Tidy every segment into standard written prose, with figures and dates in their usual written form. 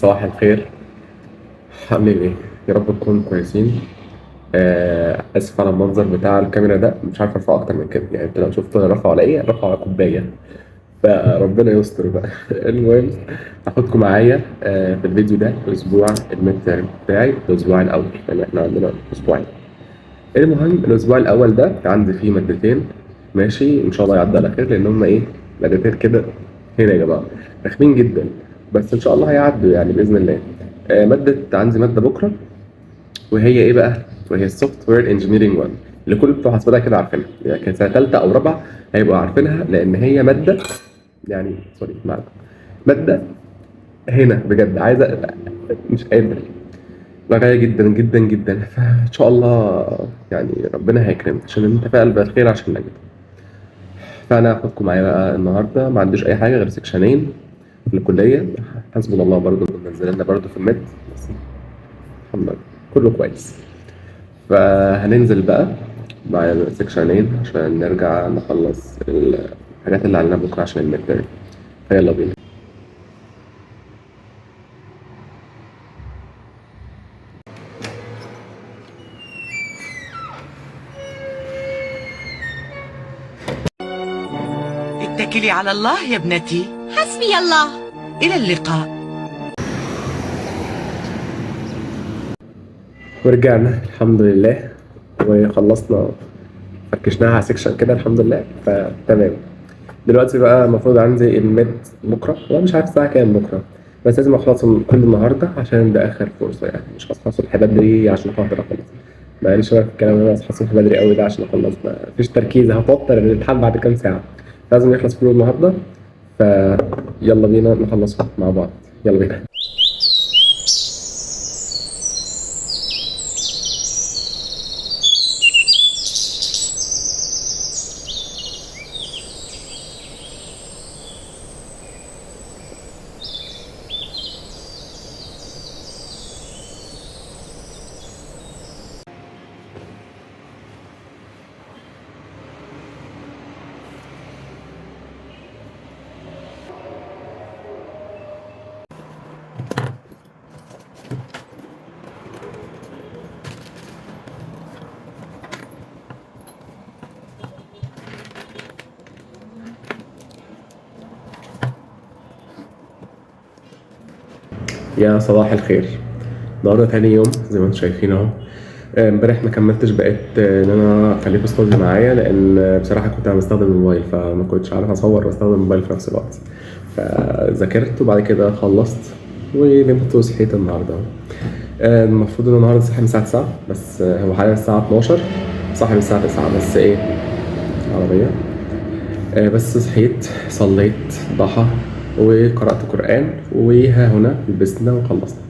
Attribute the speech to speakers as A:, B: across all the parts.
A: صباح الخير. عاملين ايه؟ يا رب تكونوا كويسين. اسف على المنظر بتاع الكاميرا ده، مش عارف ارفعه اكتر من كده. يعني انت لو شفت انا رافعه على ايه؟ رافعه على كوبايه. فربنا يستر بقى. المهم، هاخدكم معايا في الفيديو ده اسبوع الميد تيرم بتاعي، الاسبوع الاول، لان احنا عندنا اسبوعين. المهم الاسبوع الاول ده عندي فيه مادتين، ماشي ان شاء الله يعدي على خير، لان هم ايه، مادتين كده هنا يا جماعه رخمين جدا، بس ان شاء الله هيعدوا يعني باذن الله. عندي ماده بكره، وهي ايه بقى؟ وهي السوفت وير انجينيرنج 1، اللي كل بتوع حسابات كده عارفينها، يعني كانت سنه ثالثه او رابعه هيبقوا عارفينها، لان هي ماده، يعني سوري معلش، ماده هنا بجد عايزه، مش قادر، غالية جدا جدا جدا. فان شاء الله يعني ربنا هيكرمك، عشان انت في قلب الخير عشان نجد. فانا هاخدكم معايا بقى النهارده، ما عنديش اي حاجه غير سكشنين في الكليه، حسبنا الله برضه منزل لنا برضه في الميد، بس الحمد لله كله كويس. فهننزل بقى مع سكشنين عشان نرجع نخلص الحاجات اللي علينا بكره عشان الميد تيرم. فيلا بينا.
B: اتكلي على الله يا ابنتي.
C: حسبي الله.
B: إلى اللقاء.
A: ورجعنا الحمد لله وخلصنا، فركشناها على سكشن كده الحمد لله، فتمام. دلوقتي بقى المفروض عندي الميد بكره، وانا مش عارف الساعه كام بكره، بس لازم اخلصهم كل النهارده عشان ده اخر فرصه. يعني مش هصحى الصبح بدري عشان خاطر اخلص، بقالي شويه في الكلام ان انا اصحى الصبح بدري قوي ده عشان اخلص، مفيش تركيز، هتوتر الامتحان بعد كام ساعه. لازم يخلص كله النهارده، فيلا بينا نخلصهم مع بعض. يلا بينا. يا صباح الخير. النهارده تاني يوم زي ما انتم شايفين اهو. امبارح ما كملتش، بقيت ان انا اخليكم استوديو معايا، لان بصراحه كنت بستخدم الموبايل، فما كنتش عارف اصور واستخدم الموبايل في نفس الوقت. فذاكرت وبعد كده خلصت ونمت وصحيت النهارده. المفروض ان النهارده صاحي من الساعه 9، بس هو حاليا الساعه 12، صاحي من الساعه 9 بس ايه، عربيه. بس صحيت صليت ضحى وقرأت قرآن، وها هنا لبسنا وخلصنا.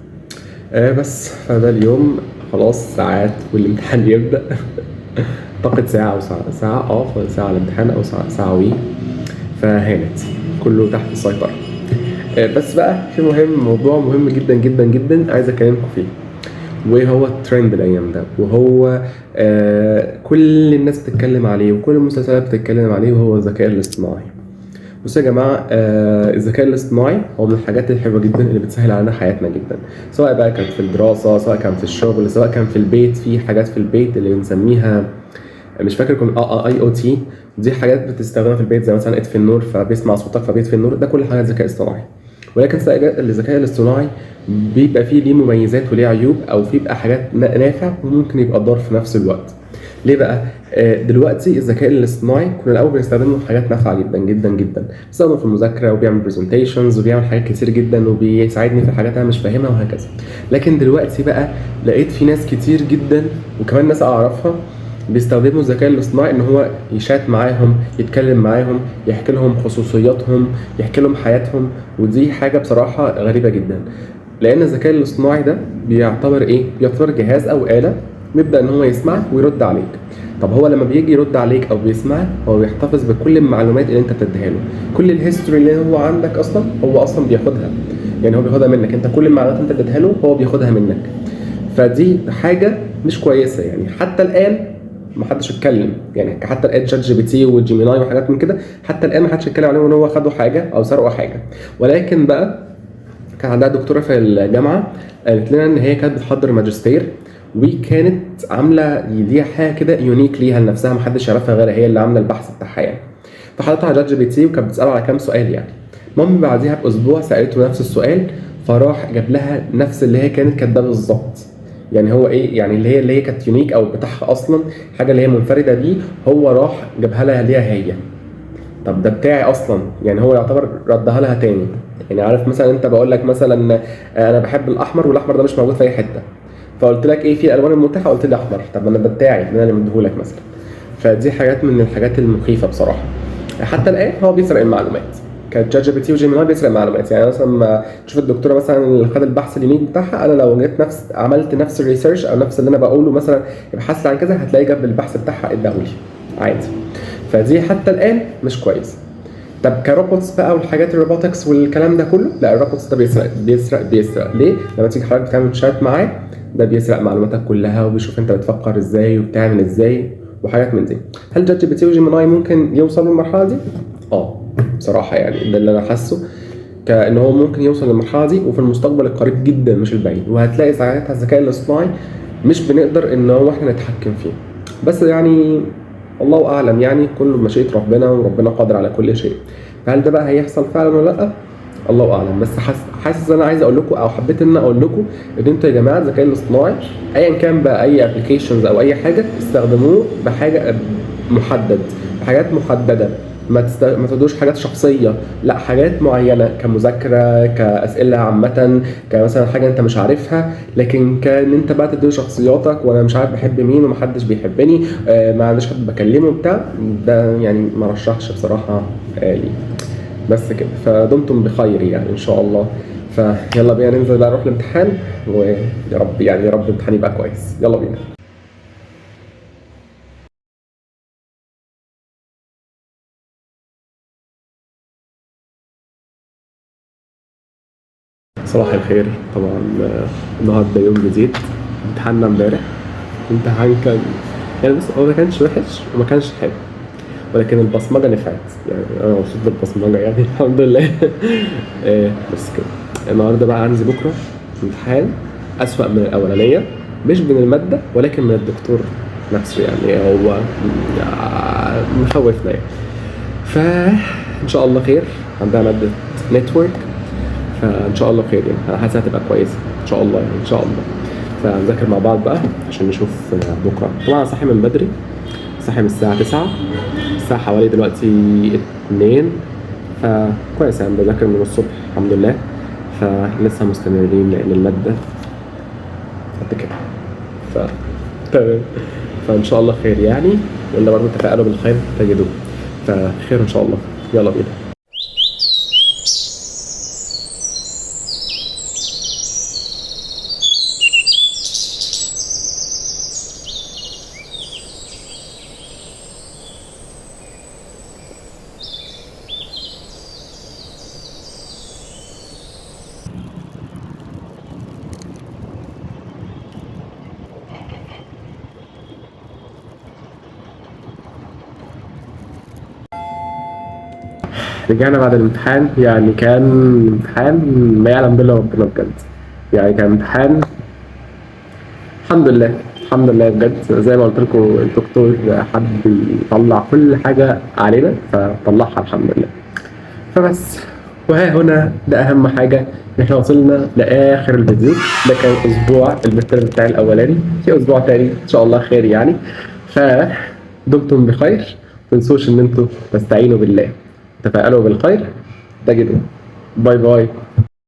A: بس فده اليوم خلاص، ساعات والامتحان يبدأ. طاقة ساعة أو ساعة ساعة الامتحان أو ساعة فهانت كله تحت السيطرة. بس بقى في موضوع مهم جدا جدا جدا عايز أكلمكم فيه، وهو الترند الأيام ده، وهو كل الناس بتتكلم عليه وكل المسلسلات بتتكلم عليه، وهو الذكاء الاصطناعي. بصوا يا جماعة، الذكاء الاصطناعي هو من الحاجات الحلوة جدا اللي بتسهل علينا حياتنا جدا، سواء بقى كانت في الدراسة، سواء كان في الشغل، سواء كان في البيت. في حاجات في البيت اللي بنسميها، مش فاكر كم، اي او تي، دي حاجات بتستخدمها في البيت، زي مثلا اطفي النور فبيسمع صوتك فبيطفي النور، ده كل حاجات ذكاء اصطناعي. ولكن الذكاء الاصطناعي بيبقى فيه ليه مميزات وليه عيوب، او فيه بقى حاجات نافع وممكن يبقى ضار في نفس الوقت. ليه بقى؟ دلوقتي الذكاء الاصطناعي كنا الاول بنستخدمه في حاجات نافعه جدا جدا جدا، بستخدمه في المذاكره وبيعمل برزنتيشنز وبيعمل حاجات كتير جدا وبيساعدني في الحاجات انا مش فاهمها وهكذا. لكن دلوقتي بقى لقيت في ناس كتير جدا، وكمان ناس اعرفها، بيستخدموا الذكاء الاصطناعي ان هو يشات معاهم، يتكلم معاهم، يحكي لهم خصوصياتهم، يحكي لهم حياتهم. ودي حاجه بصراحه غريبه جدا، لان الذكاء الاصطناعي ده بيعتبر ايه؟ بيعتبر جهاز او آلة بيبدأ ان هو يسمعك ويرد عليك. طب هو لما بيجي يرد عليك او بيسمعك، هو بيحتفظ بكل المعلومات اللي انت بتديها له، كل الهيستوري اللي هو عندك اصلا هو اصلا بياخدها. يعني هو بياخدها منك انت، كل المعلومات اللي انت اديتها له هو بياخدها منك. فدي حاجه مش كويسه. يعني حتى الان ما حدش اتكلم، يعني حتى الان شات جي بي تي وجيميناي وحاجات من كده، حتى الان ما حدش اتكلم عليهم ان هو خدوا حاجه او سرقوا حاجه. ولكن بقى كان عندها دكتوره في الجامعه قالت لنا ان هي كانت بتحضر ماجستير، وكانت عامله ليها حاجه كده يونيك ليها لنفسها، محدش يعرفها غيرها، هي اللي عامله البحث بتاعها يعني. فحطيتها على جات جي بي تي وكانت بتساله على كام سؤال يعني. المهم بعديها باسبوع سالته نفس السؤال، فراح جاب لها نفس اللي هي كانت كاتباه بالظبط. يعني هو ايه يعني اللي هي كانت يونيك او بتاعها اصلا، حاجه اللي هي منفرده بيه، هو راح جابها لها ليها هي. طب ده بتاعي اصلا، يعني هو يعتبر ردها لها تاني. يعني عارف مثلا انت بقول لك مثلا انا بحب الاحمر والاحمر ده مش موجود في اي حته، فقلت لك ايه في الالوان المتاحه، قلت لي احمر، طب انا ده بتاعي انا اللي مديهولك مثلا. فدي حاجات من الحاجات المخيفه بصراحه. حتى الان هو بيسرق المعلومات، كانت جات جي بي تي وجيميناي بيسرق معلومات. يعني مثلا ما تشوف الدكتوره مثلا اللي خد البحث اليونيك بتاعها، انا لو جيت عملت نفس الريسيرش او نفس اللي انا بقوله مثلا ابحث لي عن كذا، هتلاقي جاب البحث بتاعها اداهولي عادي. فدي حتى الان مش كويس. طب كروبوتس بقى والحاجات الروبوتكس والكلام ده كله، لا الروبوتس ده بيسرق ليه؟ لما تيجي حضرتك بتعمل شات معاه، ده بيسرق معلوماتك كلها وبيشوف انت بتفكر ازاي وبتعمل ازاي وحاجات من دي. هل جات جي بي تي وجيميناي ممكن يوصلوا للمرحله دي؟ بصراحه يعني ده اللي انا حاسه، كان هو ممكن يوصل للمرحله دي وفي المستقبل القريب جدا مش البعيد، وهتلاقي ساعتها الذكاء الاصطناعي مش بنقدر ان هو احنا نتحكم فيه. بس يعني الله اعلم، يعني كله بمشيئه ربنا وربنا قادر على كل شيء. فهل ده بقى هيحصل فعلا ولا لا؟ الله اعلم. بس حاسس انا عايز اقول لكم او حبيت ان اقول لكم ان انتوا يا جماعه الذكاء الاصطناعي ايا كان بقى اي ابلكيشنز او اي حاجه استخدموه بحاجه بحاجات محدده. ما تدوش حاجات شخصيه، لا حاجات معينه كمذاكره كاسئله عامه كمثلا حاجه انت مش عارفها، لكن كان انت بقى تدي شخصياتك وانا مش عارف بحب مين ومحدش بيحبني، ما عنديش حد بكلمه بتاع ده، يعني ما رشحش بصراحه لي. بس كده، فدمتم بخير يعني ان شاء الله. فيلا بينا ننزل بقى نروح الامتحان، ويا رب يعني يا رب الامتحان يبقى كويس. يلا بينا. صباح الخير. طبعا النهارده يوم جديد. امتحاننا امبارح، امتحان كان يعني بس هو ما كانش وحش وما كانش حلو، ولكن البصمجه نفعت. يعني انا مبسوط بالبصمجه يعني الحمد لله. بس كده. النهارده بقى عندي بكره امتحان اسوأ من الاولانيه، مش من الماده ولكن من الدكتور نفسه. يعني هو مخوفنا يعني. فان شاء الله خير. عندها ماده نتورك، فان شاء الله خير يعني. انا حاسس هتبقى كويسه ان شاء الله يعني ان شاء الله. فنذاكر مع بعض بقى عشان نشوف بكره. طبعا صاحي من بدري، صاحي من الساعه 9، الساعه حوالي دلوقتي 2، فكويس يعني بذاكر من الصبح الحمد لله. فلسه مستمرين لان الماده قد كده. تمام. فان شاء الله خير يعني، ولا برضه تفائلوا بالخير تجدوه. فخير ان شاء الله. يلا بينا. رجعنا بعد الامتحان، يعني كان امتحان ما يعلم بالله ربنا بجد. يعني كان امتحان الحمد لله الحمد لله بجد. زي ما قلت لكم الدكتور حب يطلع كل حاجة علينا فطلعها الحمد لله. فبس، وها هنا ده أهم حاجة، احنا وصلنا لآخر الفيديو. ده كان أسبوع المتر بتاعي الأولاني، في أسبوع تاني إن شاء الله خير يعني. فدمتم بخير، متنسوش إن انتوا تستعينوا بالله، تفائلوا بالخير تجدوا. باي باي.